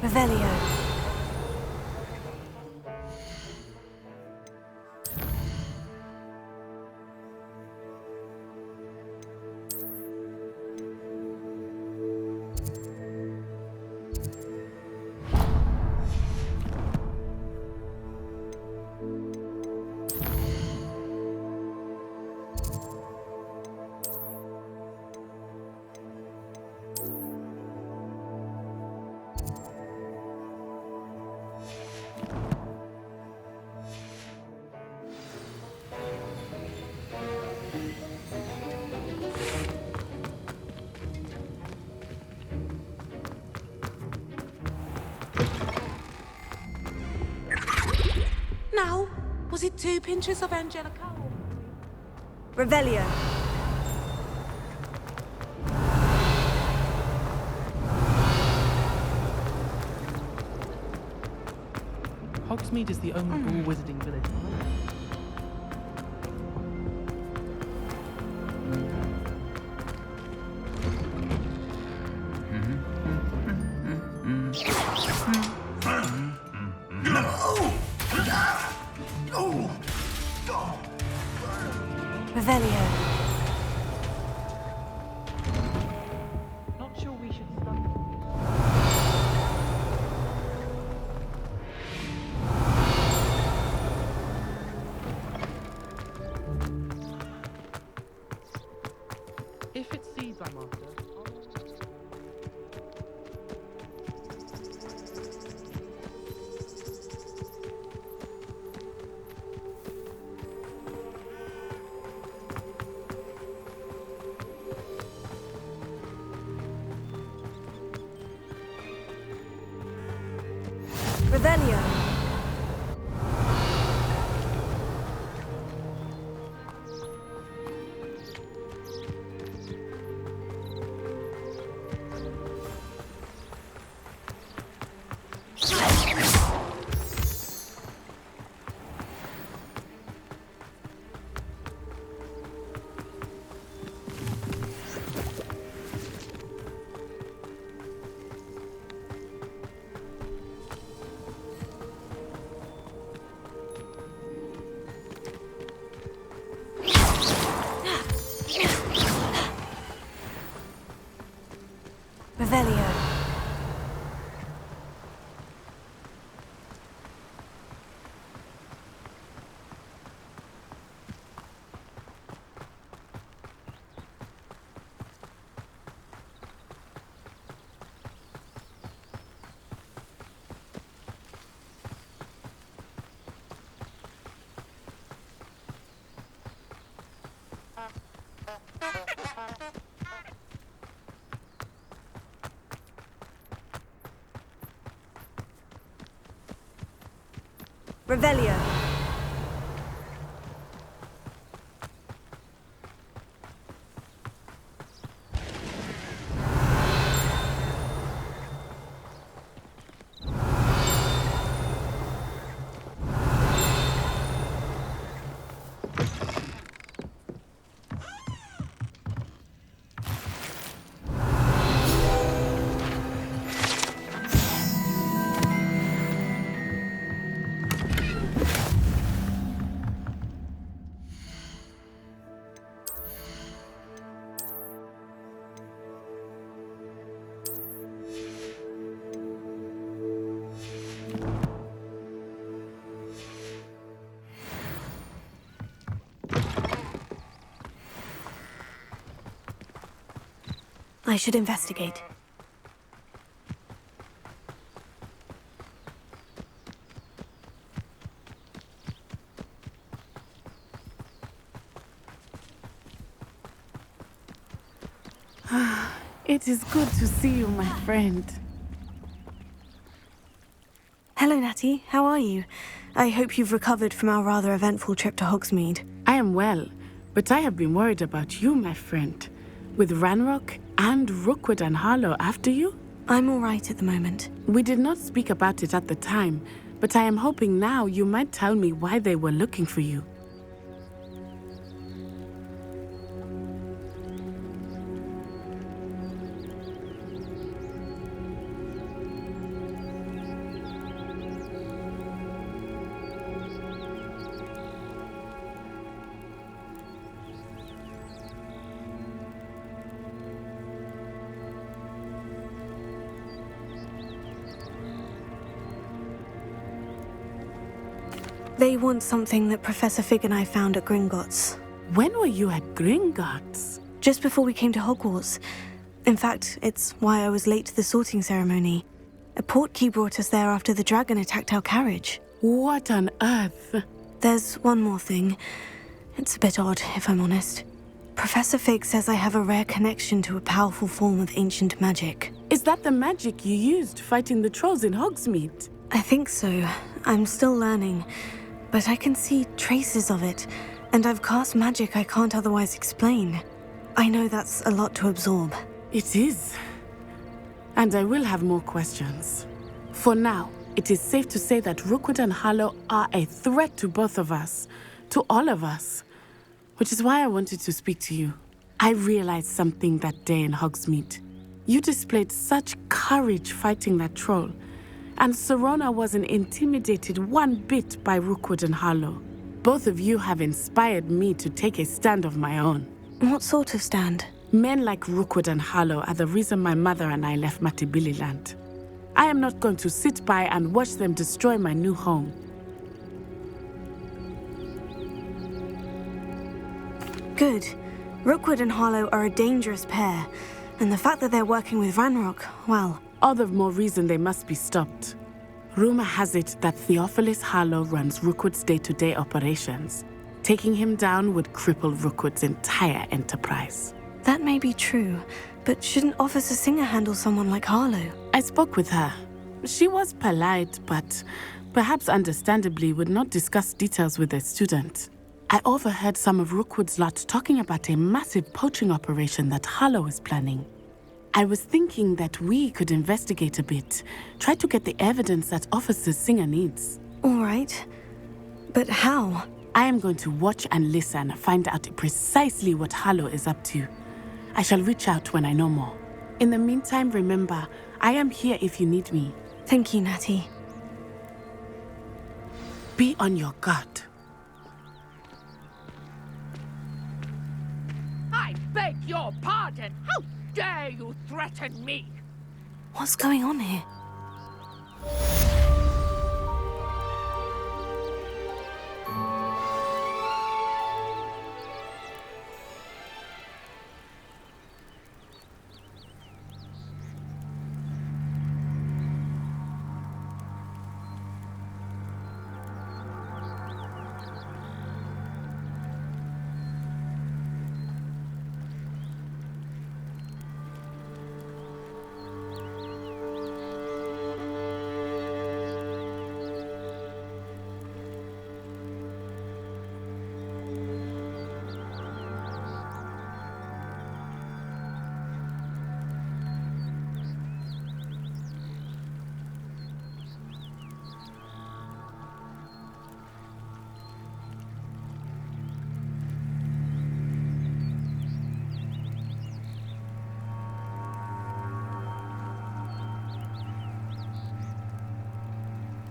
Revelio. Now, was it 2 pinches of Angelica? Revelio. Hogsmeade is the only ball wizarding village. Revelio. Not sure we should start. If it's seeds I'm after, Revelio. Revelio. Revelio. I should investigate. It is good to see you, my friend. Hello, Natty. How are you? I hope you've recovered from our rather eventful trip to Hogsmeade. I am well, but I have been worried about you, my friend. With Ranrock and Rookwood and Harlow after you? I'm all right at the moment. We did not speak about it at the time, but I am hoping now you might tell me why they were looking for you. They want something that Professor Fig and I found at Gringotts. When were you at Gringotts? Just before we came to Hogwarts. In fact, it's why I was late to the sorting ceremony. A portkey brought us there after the dragon attacked our carriage. What on earth? There's one more thing. It's a bit odd, if I'm honest. Professor Fig says I have a rare connection to a powerful form of ancient magic. Is that the magic you used fighting the trolls in Hogsmeade? I think so. I'm still learning. But I can see traces of it, and I've cast magic I can't otherwise explain. I know that's a lot to absorb. It is. And I will have more questions. For now, it is safe to say that Rookwood and Harlow are a threat to both of us, to all of us. Which is why I wanted to speak to you. I realized something that day in Hogsmeade. You displayed such courage fighting that troll, and Serona wasn't intimidated one bit by Rookwood and Harlow. Both of you have inspired me to take a stand of my own. What sort of stand? Men like Rookwood and Harlow are the reason my mother and I left Matabeleland. I am not going to sit by and watch them destroy my new home. Good. Rookwood and Harlow are a dangerous pair, and the fact that they're working with Ranrock, well... All the more reason they must be stopped. Rumor has it that Theophilus Harlow runs Rookwood's day-to-day operations. Taking him down would cripple Rookwood's entire enterprise. That may be true, but shouldn't Officer Singer handle someone like Harlow? I spoke with her. She was polite, but perhaps understandably would not discuss details with a student. I overheard some of Rookwood's lot talking about a massive poaching operation that Harlow is planning. I was thinking that we could investigate a bit, try to get the evidence that Officer Singer needs. All right. But how? I am going to watch and listen, find out precisely what Harlow is up to. I shall reach out when I know more. In the meantime, remember, I am here if you need me. Thank you, Natty. Be on your guard. I beg your pardon! How dare you threaten me? What's going on here?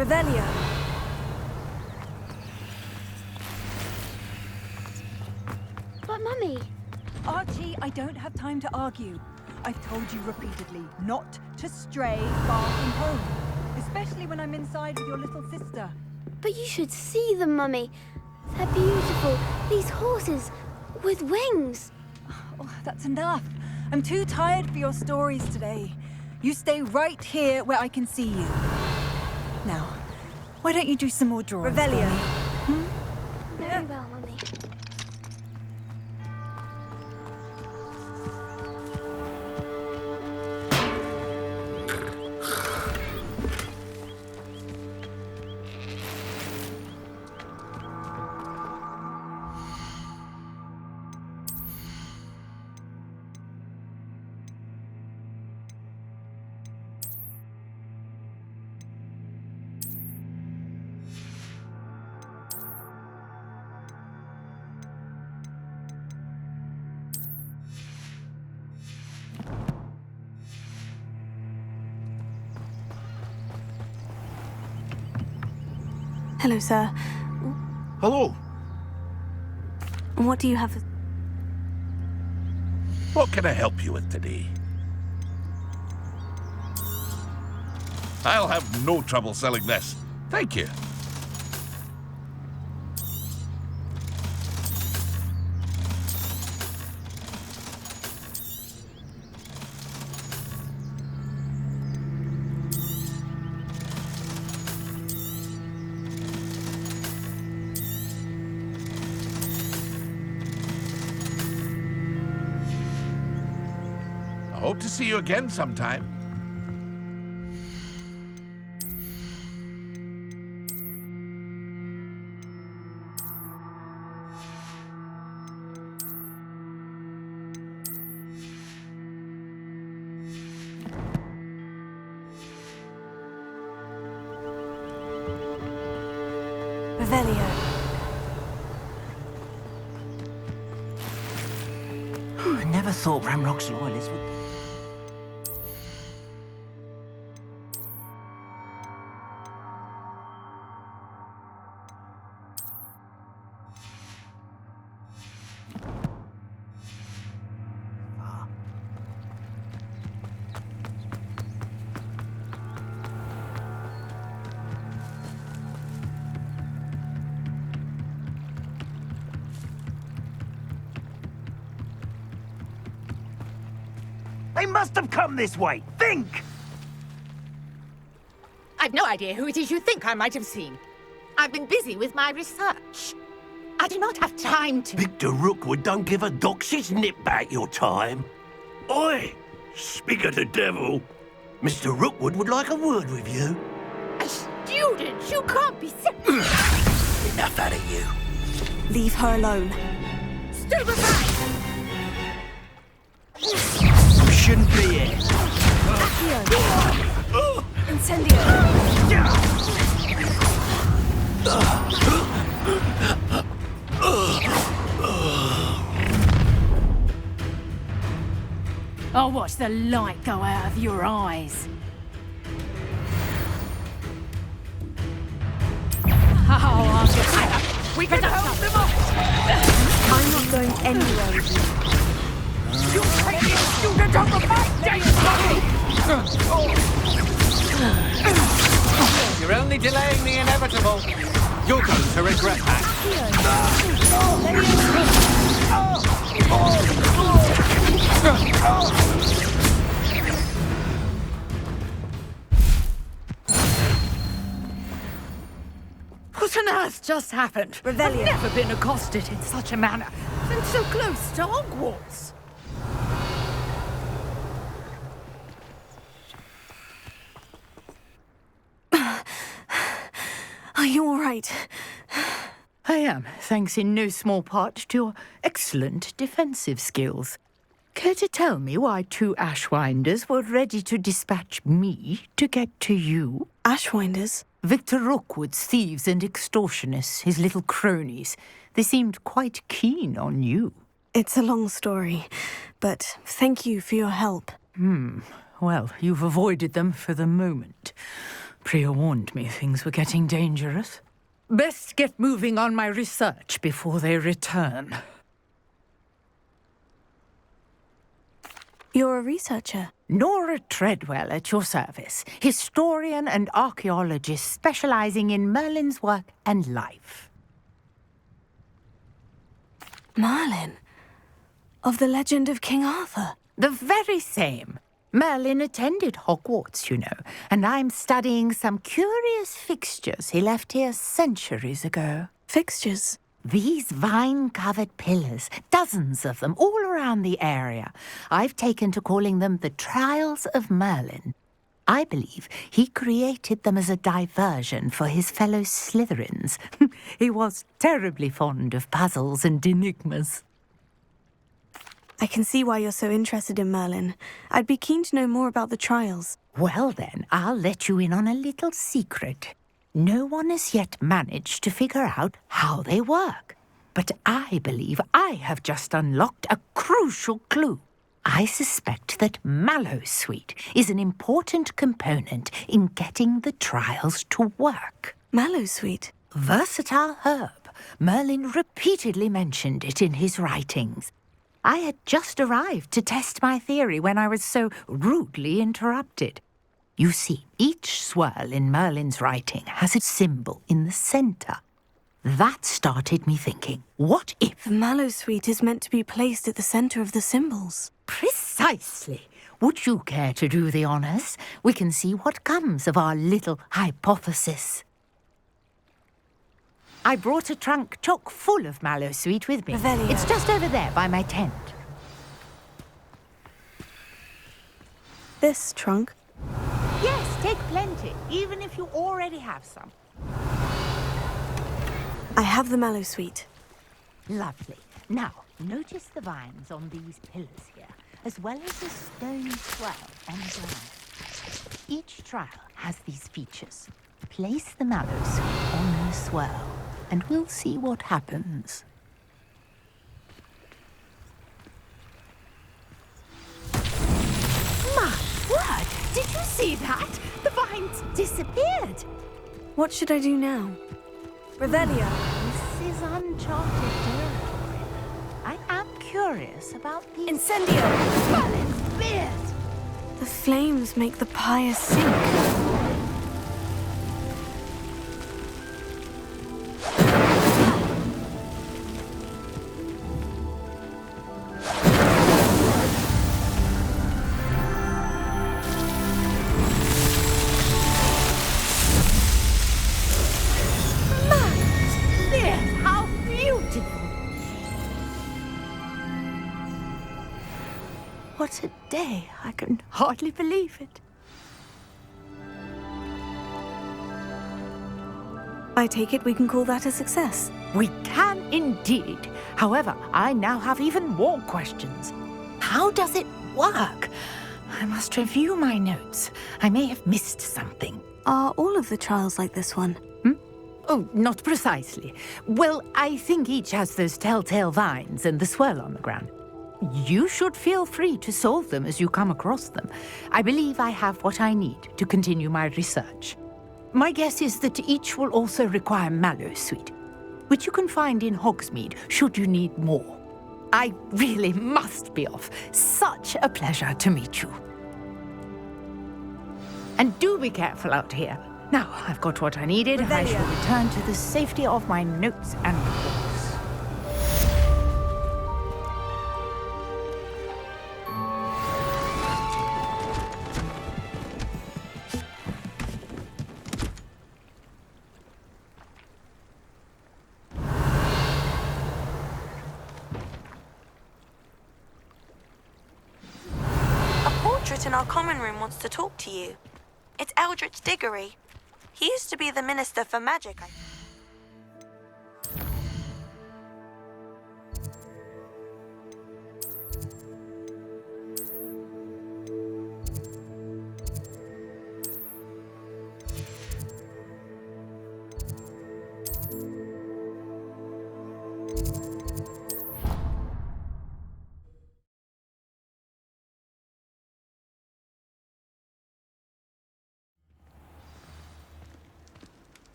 Revelio. But Mummy... Archie, I don't have time to argue. I've told you repeatedly not to stray far from home. Especially when I'm inside with your little sister. But you should see them, Mummy. They're beautiful. These horses with wings. Oh, that's enough. I'm too tired for your stories today. You stay right here where I can see you. Now, why don't you do some more drawing? Revelio. Very well, Mummy. Hello, sir. Hello. What do you have? What can I help you with today? I'll have no trouble selling this. Thank you. Hope to see you again sometime. Revelio. I never thought Ramrock's loyalists would... They must have come this way. Think! I've no idea who it is you think I might have seen. I've been busy with my research. I do not have time to... Victor Rookwood don't give a doxy's nip back your time. Oi! Speak of the devil. Mr. Rookwood would like a word with you. A student? You can't be Enough out of you. Leave her alone. Stand aside! You shouldn't be here. Incendio. I'll watch the light go out of your eyes. We can hold them off! I'm not going anywhere with you. You take the student on the back, You're only delaying the inevitable. You're going to regret that. What on earth just happened? Revelio. I've never been accosted in such a manner. And so close to Hogwarts. Are you all right? I am, thanks in no small part to your excellent defensive skills. Care to tell me why two Ashwinders were ready to dispatch me to get to you? Ashwinders? Victor Rookwood's thieves and extortionists, his little cronies. They seemed quite keen on you. It's a long story, but thank you for your help. Well, you've avoided them for the moment. Priya warned me things were getting dangerous. Best get moving on my research before they return. You're a researcher? Nora Treadwell at your service, historian and archaeologist specializing in Merlin's work and life. Merlin? Of the legend of King Arthur? The very same. Merlin attended Hogwarts, you know, and I'm studying some curious fixtures he left here centuries ago. Fixtures? These vine-covered pillars, dozens of them, all around the area. I've taken to calling them the Trials of Merlin. I believe he created them as a diversion for his fellow Slytherins. He was terribly fond of puzzles and enigmas. I can see why you're so interested in Merlin. I'd be keen to know more about the trials. Well then, I'll let you in on a little secret. No one has yet managed to figure out how they work. But I believe I have just unlocked a crucial clue. I suspect that Mallowsweet is an important component in getting the trials to work. Mallowsweet? Versatile herb. Merlin repeatedly mentioned it in his writings. I had just arrived to test my theory when I was so rudely interrupted. You see, each swirl in Merlin's writing has a symbol in the centre. That started me thinking, what if... The Mallowsweet is meant to be placed at the centre of the symbols. Precisely. Would you care to do the honours? We can see what comes of our little hypothesis. I brought a trunk chock full of Mallowsweet with me. Revelio. It's just over there by my tent. this trunk? Yes, take plenty, even if you already have some. I have the mallow sweet. Lovely. Now, notice the vines on these pillars here, as well as the stone swell on the ground. Each trial has these features. Place the mallow sweet on the swell, and we'll see what happens. My word! Did you see that? The vines disappeared! What should I do now? Revelio. This is uncharted territory. I am curious about the... Incendio! Merlin's beard! The flames make the pyre sink. What a day. I can hardly believe it. I take it we can call that a success. We can indeed. However, I now have even more questions. How does it work? I must review my notes. I may have missed something. Are all of the trials like this one? Oh, not precisely. Well, I think each has those telltale vines and the swirl on the ground. You should feel free to solve them as you come across them. I believe I have what I need to continue my research. My guess is that each will also require mallow sweet, which you can find in Hogsmeade should you need more. I really must be off. Such a pleasure to meet you. And do be careful out here. Now, I've got what I needed. I shall return to the safety of my notes and books. A portrait in our common room wants to talk to you. It's Eldritch Diggory. He used to be the Minister for Magic.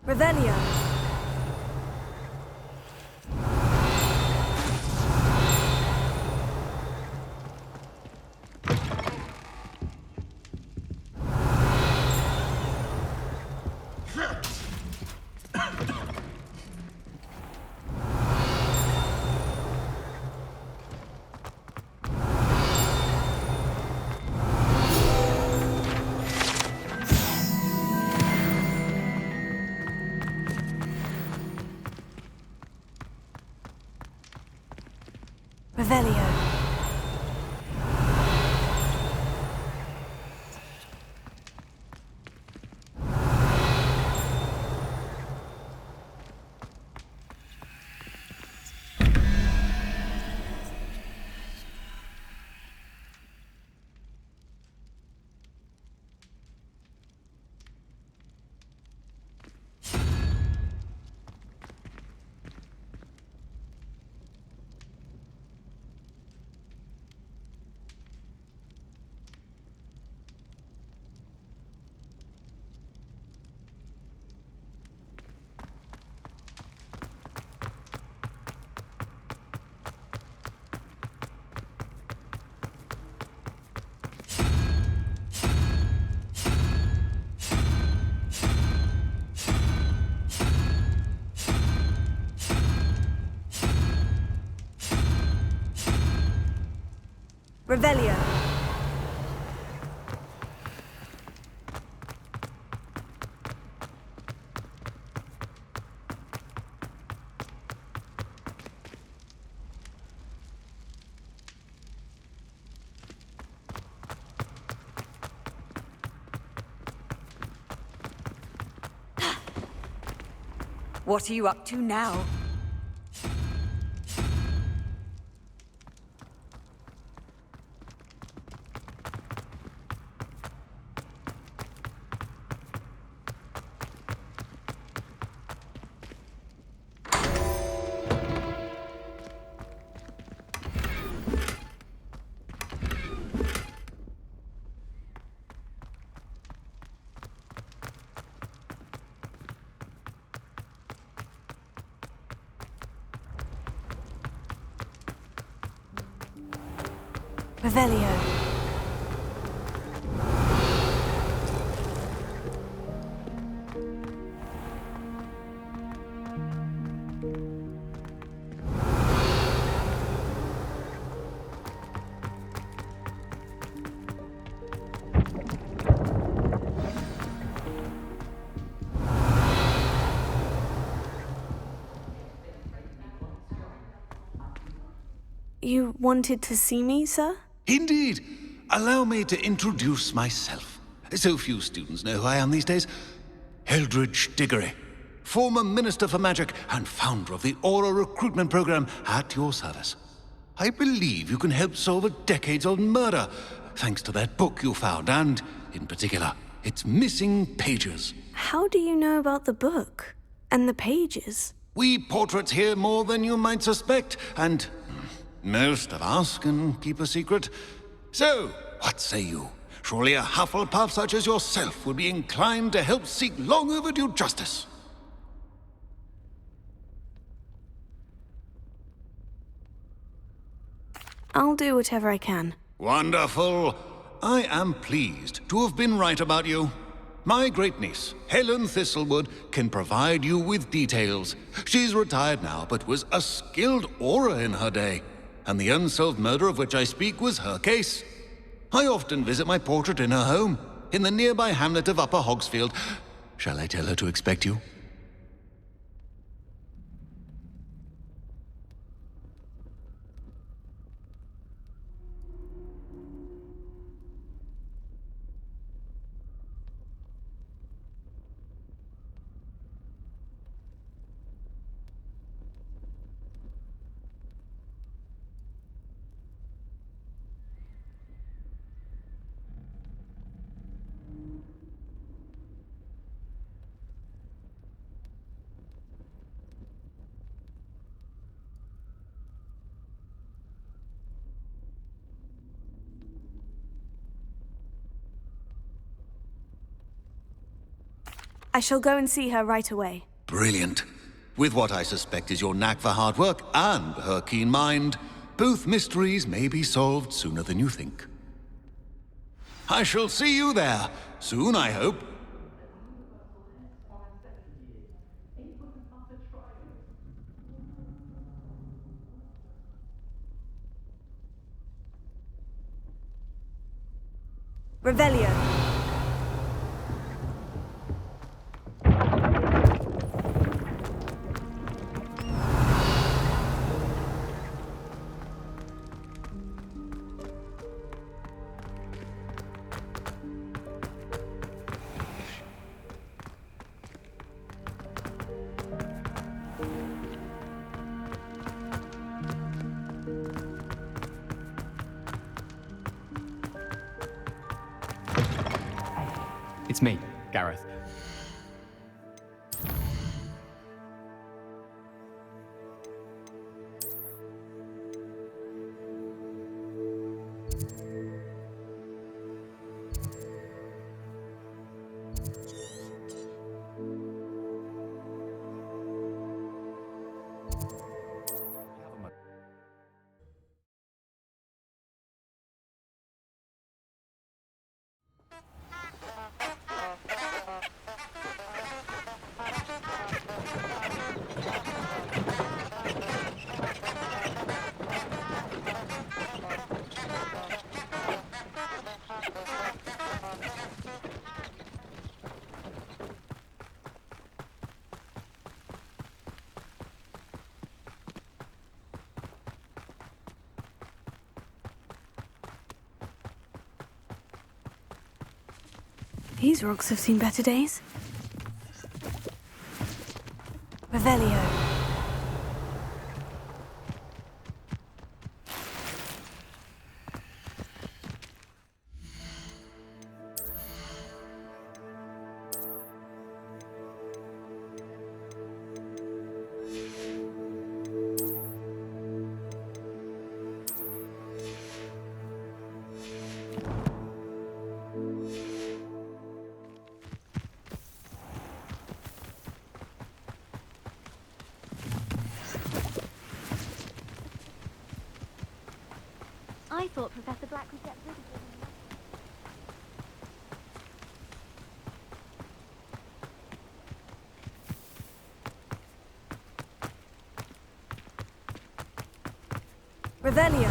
Revelio. Revelio. Revelio. What are you up to now? Revelio. You wanted to see me, sir? Indeed. Allow me to introduce myself. So few students know who I am these days. Eldridge Diggory, former Minister for Magic and founder of the Aura Recruitment Program, at your service. I believe you can help solve a decades-old murder, thanks to that book you found, and, in particular, its missing pages. How do you know about the book? And the pages? We portraits hear more than you might suspect, and most of us can keep a secret. So, what say you? Surely a Hufflepuff such as yourself would be inclined to help seek long overdue justice. I'll do whatever I can. Wonderful. I am pleased to have been right about you. My great-niece, Helen Thistlewood, can provide you with details. She's retired now, but was a skilled aura in her day. And the unsolved murder of which I speak was her case. I often visit my portrait in her home, in the nearby hamlet of Upper Hogsfield. Shall I tell her to expect you? I shall go and see her right away. Brilliant. With what I suspect is your knack for hard work and her keen mind, both mysteries may be solved sooner than you think. I shall see you there, soon I hope. Revelio. It's me, Gareth. These rocks have seen better days. Revelio. I thought Professor Black would get rid of them. Revelio.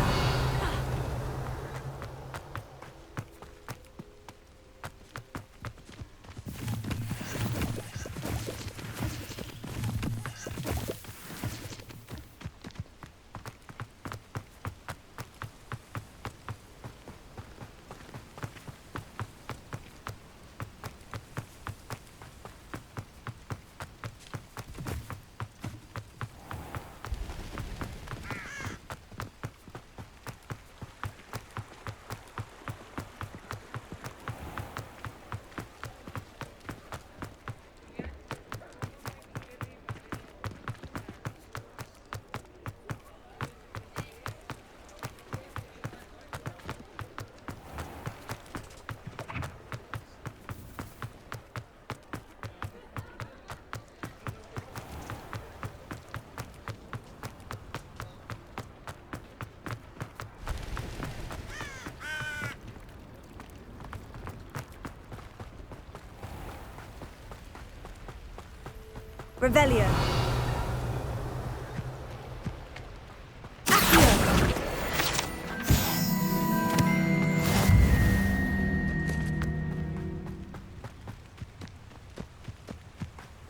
Revelio.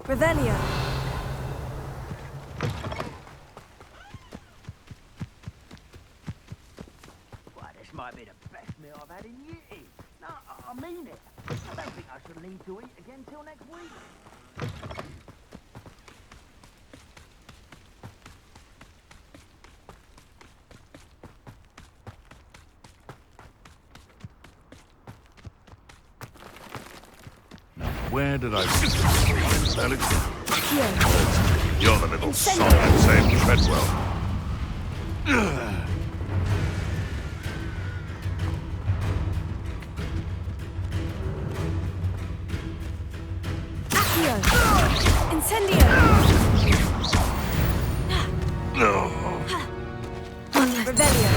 Revelio. Well, this might be the best meal I've had in years. No, I mean it. I don't think I should need to eat again till next week. Where did I see this? You're the little son that saved Treadwell. Incendio! No. Revelio.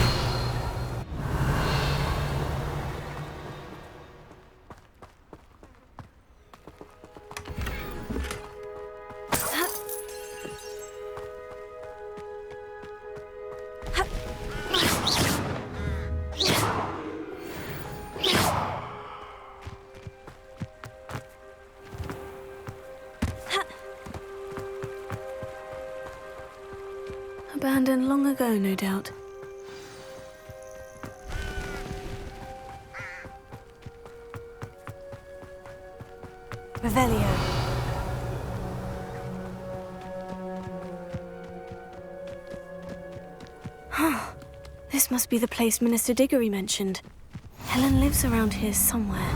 Abandoned long ago, no doubt. Revelio. Huh. This must be the place Minister Diggory mentioned. Helen lives around here somewhere.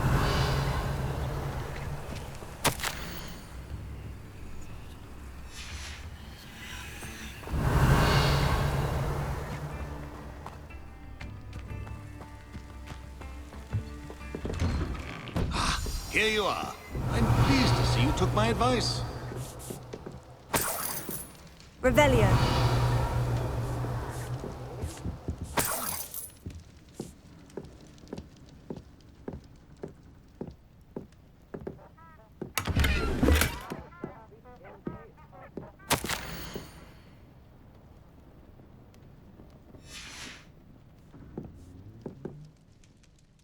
Here you are. I'm pleased to see you took my advice. Revelio.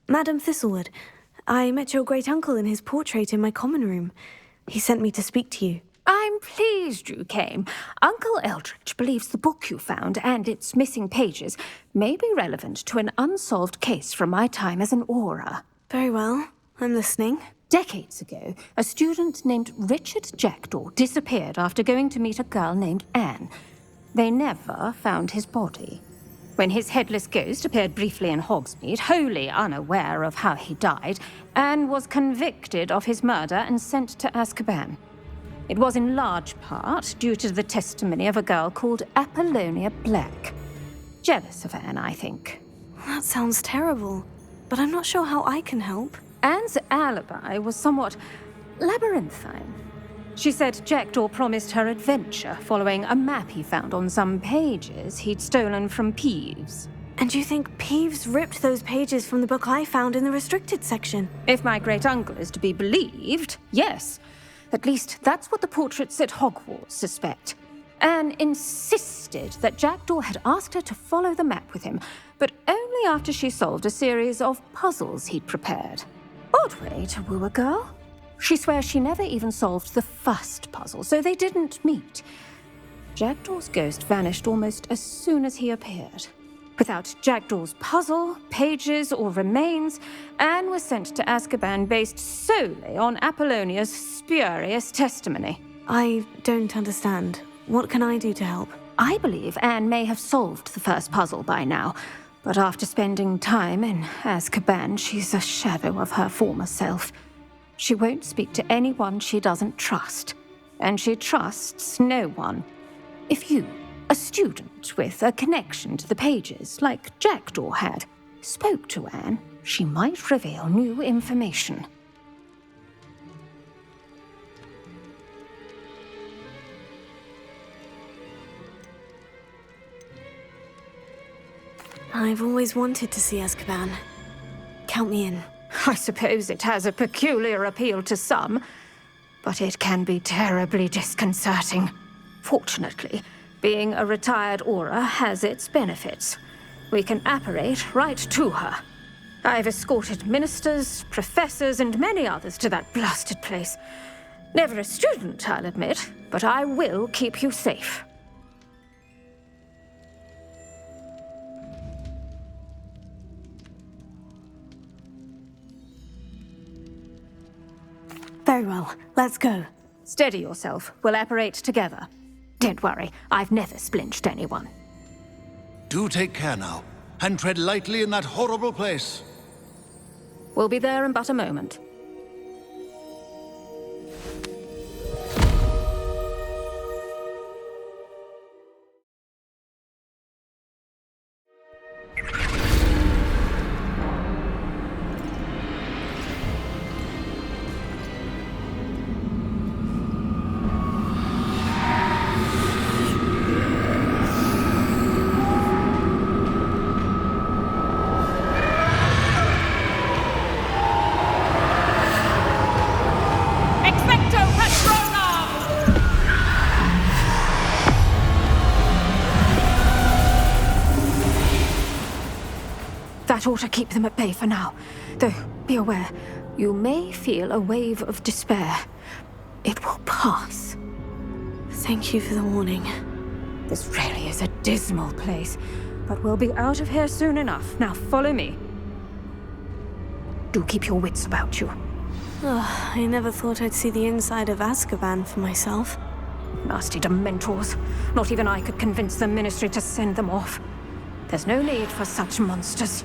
Madam Thistlewood, I met your great-uncle in his portrait in my common room. He sent me to speak to you. I'm pleased you came. Uncle Eldridge believes the book you found and its missing pages may be relevant to an unsolved case from my time as an aura. Very well. I'm listening. Decades ago, a student named Richard Jackdaw disappeared after going to meet a girl named Anne. They never found his body. When his headless ghost appeared briefly in Hogsmeade, wholly unaware of how he died, Anne was convicted of his murder and sent to Azkaban. It was in large part due to the testimony of a girl called Apollonia Black. Jealous of Anne, I think. That sounds terrible, but I'm not sure how I can help. Anne's alibi was somewhat labyrinthine. She said Jackdaw promised her adventure following a map he found on some pages he'd stolen from Peeves. And you think Peeves ripped those pages from the book I found in the restricted section? If my great-uncle is to be believed, yes. At least that's what the portraits at Hogwarts suspect. Anne insisted that Jackdaw had asked her to follow the map with him, but only after she solved a series of puzzles he'd prepared. Odd way to woo a girl. She swears she never even solved the first puzzle, so they didn't meet. Jackdaw's ghost vanished almost as soon as he appeared. Without Jackdaw's puzzle, pages, or remains, Anne was sent to Azkaban based solely on Apollonia's spurious testimony. I don't understand. What can I do to help? I believe Anne may have solved the first puzzle by now, but after spending time in Azkaban, she's a shadow of her former self. She won't speak to anyone she doesn't trust, and she trusts no one. If you, a student with a connection to the pages, like Jackdaw had, spoke to Anne, she might reveal new information. I've always wanted to see Azkaban. Count me in. I suppose it has a peculiar appeal to some, but it can be terribly disconcerting. Fortunately, being a retired Auror has its benefits. We can apparate right to her. I've escorted ministers, professors, and many others to that blasted place. Never a student, I'll admit, but I will keep you safe. Very well, let's go. Steady yourself. We'll apparate together. Don't worry, I've never splinched anyone. Do take care now, and tread lightly in that horrible place. We'll be there in but a moment. That ought to keep them at bay for now. Though, be aware, you may feel a wave of despair. It will pass. Thank you for the warning. This really is a dismal place, but we'll be out of here soon enough. Now follow me. Do keep your wits about you. Oh, I never thought I'd see the inside of Azkaban for myself. Nasty Dementors. Not even I could convince the Ministry to send them off. There's no need for such monsters.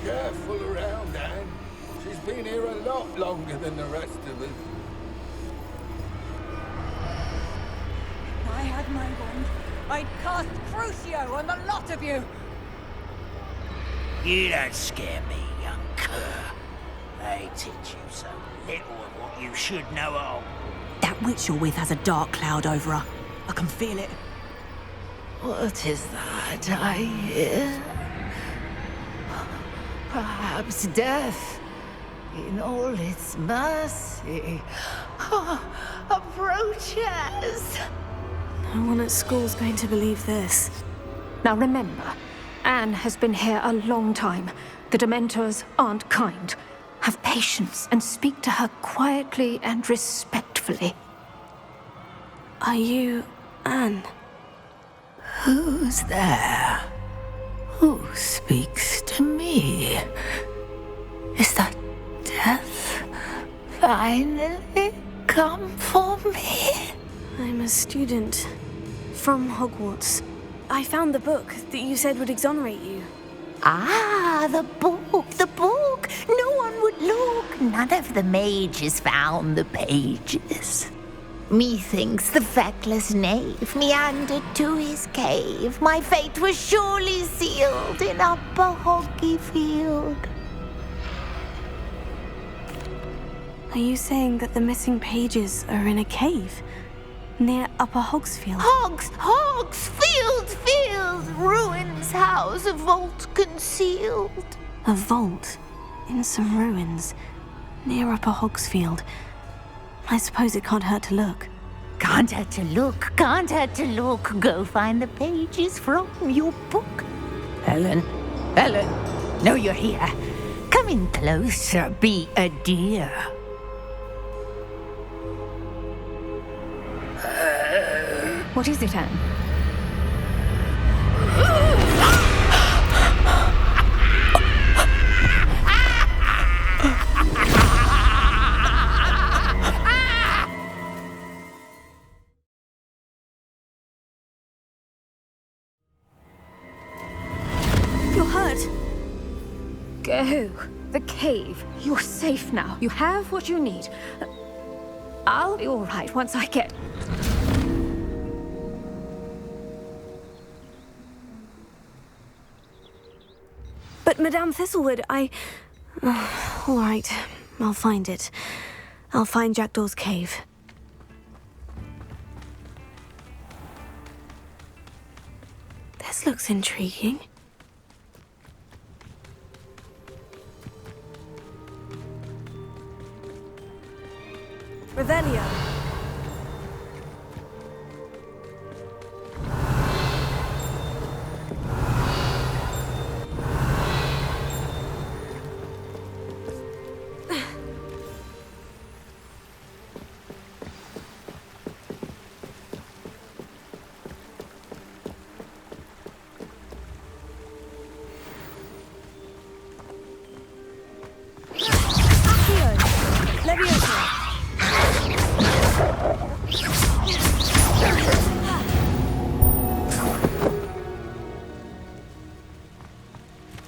Careful around, Anne. She's been here a lot longer than the rest of us. If I had my wand, I'd cast Crucio on the lot of you! You don't scare me, young cur. They teach you so little of what you should know of. That witch you're with has a dark cloud over her. I can feel it. What is that I hear? Perhaps death, in all its mercy, approaches. No one at school's going to believe this. Now remember, Anne has been here a long time. The Dementors aren't kind. Have patience and speak to her quietly and respectfully. Are you Anne? Who's there? Who speaks to me? Is that death finally come for me? I'm a student from Hogwarts. I found the book that you said would exonerate you. Ah, the book, the book. No one would look. None of the mages found the pages. Methinks the feckless knave meandered to his cave. My fate was surely sealed in Upper Hoggyfield. Are you saying that the missing pages are in a cave? Near Upper Hogsfield? Field, ruins house, a vault concealed. A vault? In some ruins? Near Upper Hogsfield? I suppose it can't hurt to look. Can't hurt to look, can't hurt to look. Go find the pages from your book. Helen, no, you're here. Come in closer, be a dear. What is it, Anne? You're hurt. Go. The cave. You're safe now. You have what you need. I'll be all right once I get... But Madame Thistlewood, all right, I'll find it. I'll find Jackdaw's cave. This looks intriguing. Revelio.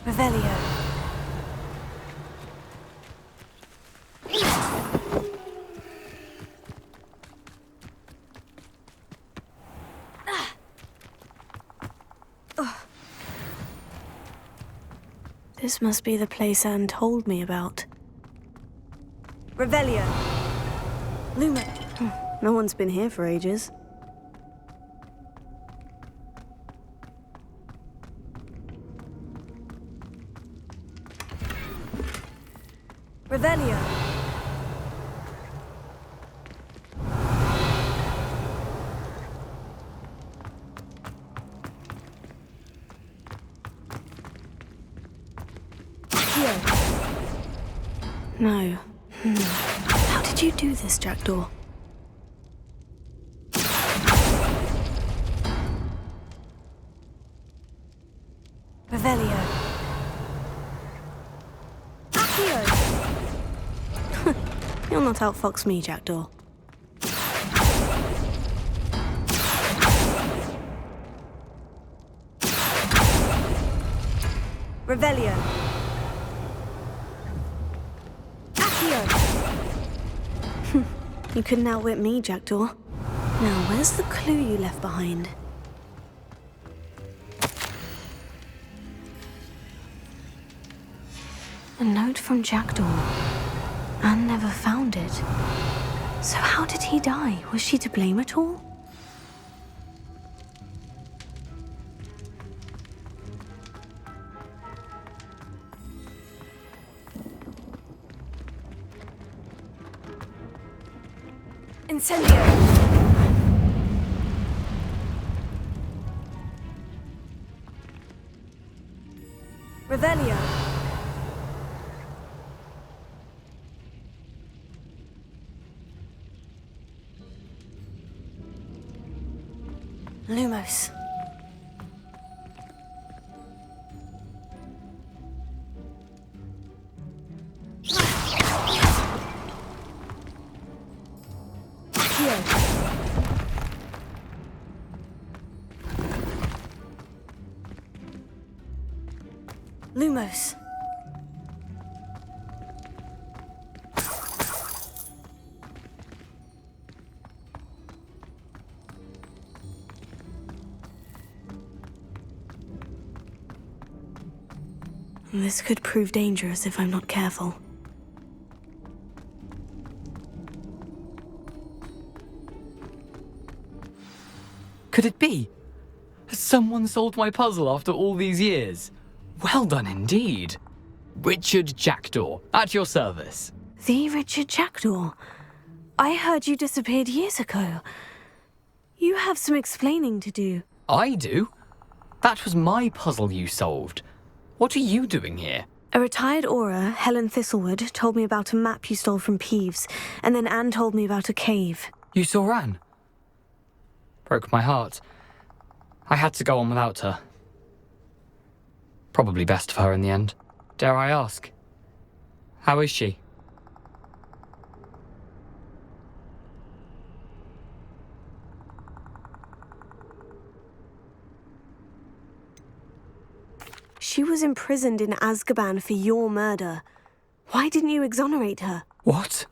Revelio. This must be the place Anne told me about. Revelio. Lumen. No one's been here for ages. Revelio. No. How did you do this, Jackdaw? Revelio. You'll not outfox me, Jackdaw. Revelio. You couldn't outwit me, Jackdaw. Now, where's the clue you left behind? A note from Jackdaw. Anne never found it. So how did he die? Was she to blame at all? Incendio! Revelio! Lumos. Lumos. This could prove dangerous if I'm not careful. Could it be? Has someone solved my puzzle after all these years? Well done indeed. Richard Jackdaw, at your service. The Richard Jackdaw? I heard you disappeared years ago. You have some explaining to do. I do? That was my puzzle you solved. What are you doing here? A retired Aura, Helen Thistlewood, told me about a map you stole from Peeves, and then Anne told me about a cave. You saw Anne? Broke my heart. I had to go on without her. Probably best for her in the end. Dare I ask? How is she? She was imprisoned in Azkaban for your murder. Why didn't you exonerate her? What?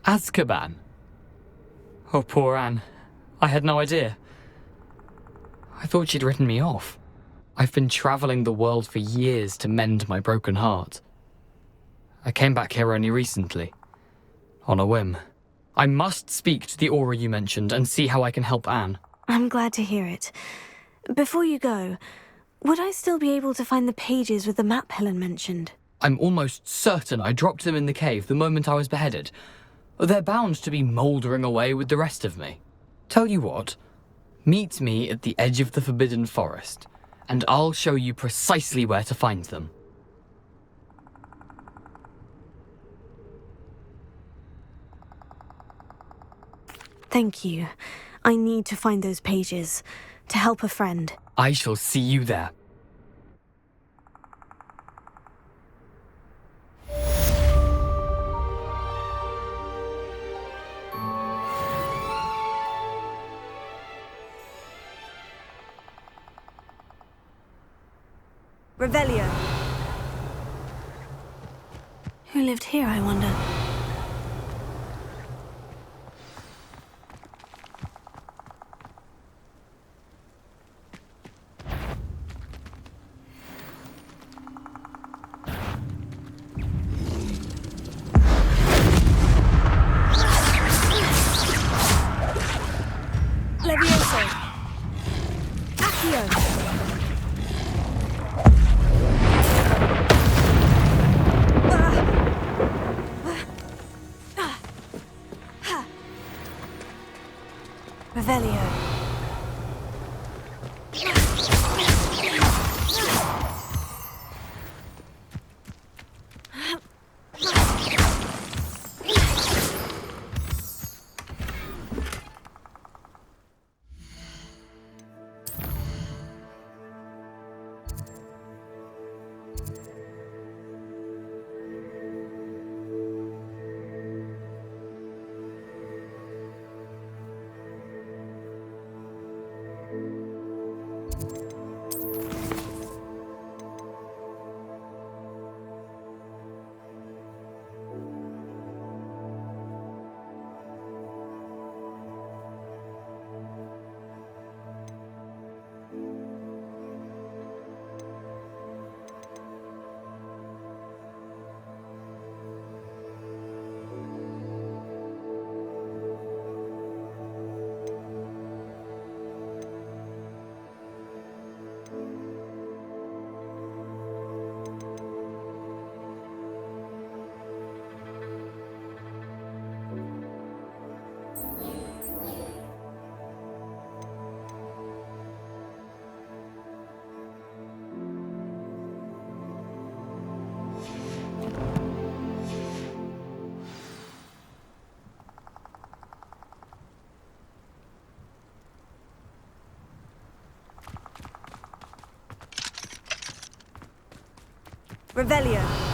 Azkaban? Oh, poor Anne. I had no idea. I thought she'd written me off. I've been travelling the world for years to mend my broken heart. I came back here only recently, on a whim. I must speak to the Aura you mentioned and see how I can help Anne. I'm glad to hear it. Before you go, would I still be able to find the pages with the map Helen mentioned? I'm almost certain I dropped them in the cave the moment I was beheaded. They're bound to be mouldering away with the rest of me. Tell you what, meet me at the edge of the Forbidden Forest, and I'll show you precisely where to find them. Thank you. I need to find those pages, to help a friend. I shall see you there. Revelio. Who lived here, I wonder? Levioso. Accio. Revelio. Revelio.